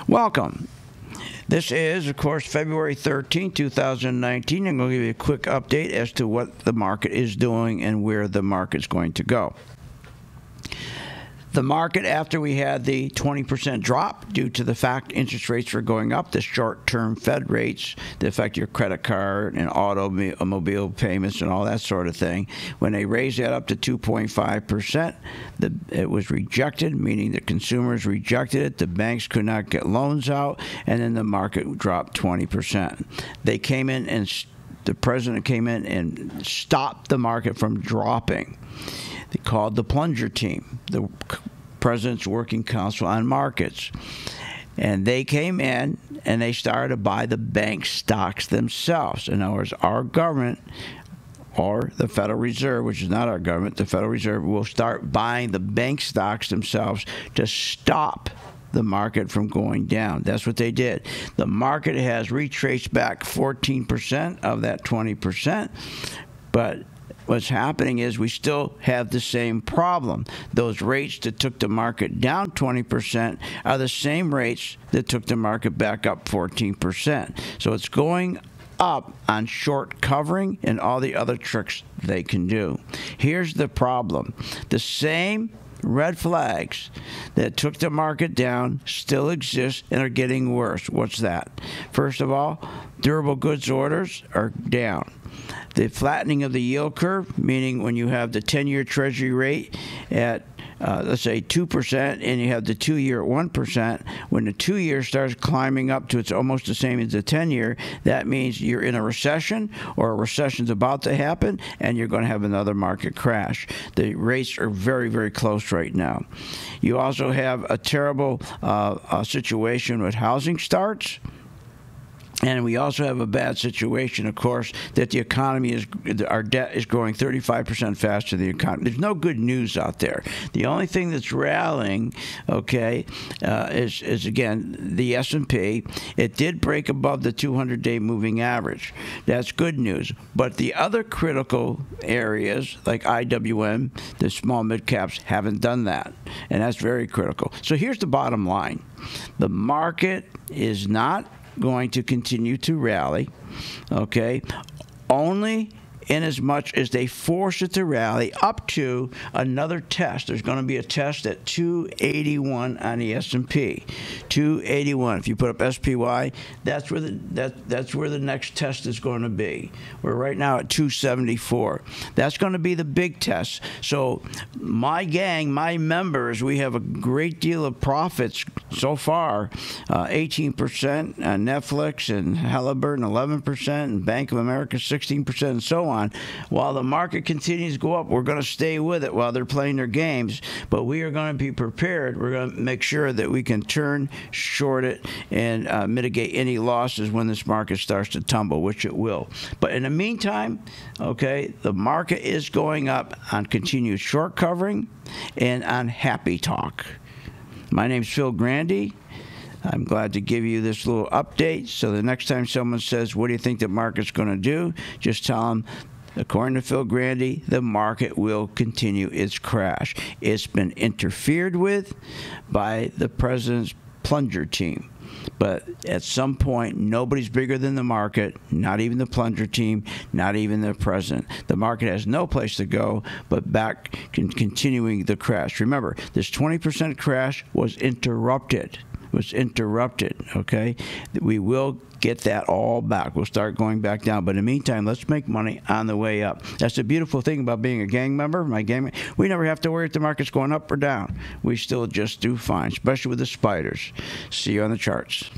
Welcome. This is, of course, February 13, 2019. I'm going to give you a quick update as to what the market is doing and where the market's going to go. The market, after we had the 20% drop due to the fact interest rates were going up, the short-term Fed rates that affect your credit card and automobile payments and all that sort of thing, when they raised that up to 2.5%, it was rejected, meaning the consumers rejected it, the banks could not get loans out, and then the market dropped 20%. They came in and the president came in and stopped the market from dropping. They called the plunger team, the President's Working Council on Markets. And they came in and they started to buy the bank stocks themselves. In other words, our government, or the Federal Reserve, which is not our government, the Federal Reserve will start buying the bank stocks themselves to stop the market from going down. That's what they did. The market has retraced back 14% of that 20%, but what's happening is we still have the same problem. Those rates that took the market down 20% are the same rates that took the market back up 14%. So it's going up on short covering and all the other tricks they can do. Here's the problem. The same red flags that took the market down still exist and are getting worse. What's that? First of all, durable goods orders are down. The flattening of the yield curve, meaning when you have the 10-year Treasury rate at, let's say, 2%, and you have the 2-year at 1%, when the 2-year starts climbing up to it's almost the same as the 10-year, that means you're in a recession or a recession's about to happen, and you're going to have another market crash. The rates are very, very close right now. You also have a terrible situation with housing starts. And we also have a bad situation, of course, that the economy is, our debt is growing 35% faster than the economy. There's no good news out there. The only thing that's rallying, okay, is again, the S&P. It did break above the 200-day moving average. That's good news. But the other critical areas, like IWM, the small mid-caps, haven't done that. And that's very critical. So here's the bottom line. The market is not going to continue to rally, okay, only in as much as they force it to rally up to another test. There's going to be a test at 281 on the S&P. 281. If you put up SPY, that's where the next test is going to be. We're right now at 274. That's going to be the big test. So my gang, my members, we have a great deal of profits so far. 18% on Netflix and Halliburton, 11%, and Bank of America, 16%, and so on. While the market continues to go up, we're going to stay with it while they're playing their games. But we are going to be prepared. We're going to make sure that we can turn, short it, and mitigate any losses when this market starts to tumble, which it will. But in the meantime, okay, the market is going up on continued short covering and on happy talk. My name's Phil Grandy. I'm glad to give you this little update. So the next time someone says, what do you think the market's going to do? Just tell them, according to Phil Grandy, the market will continue its crash. It's been interfered with by the president's plunger team. But at some point, nobody's bigger than the market, not even the plunger team, not even the president. The market has no place to go but back, continuing the crash. Remember, this 20% crash was interrupted. Okay? We will get that all back. We'll start going back down. But in the meantime, let's make money on the way up. That's the beautiful thing about being a gang member. We never have to worry if the market's going up or down. We still just do fine, especially with the spiders. See you on the charts.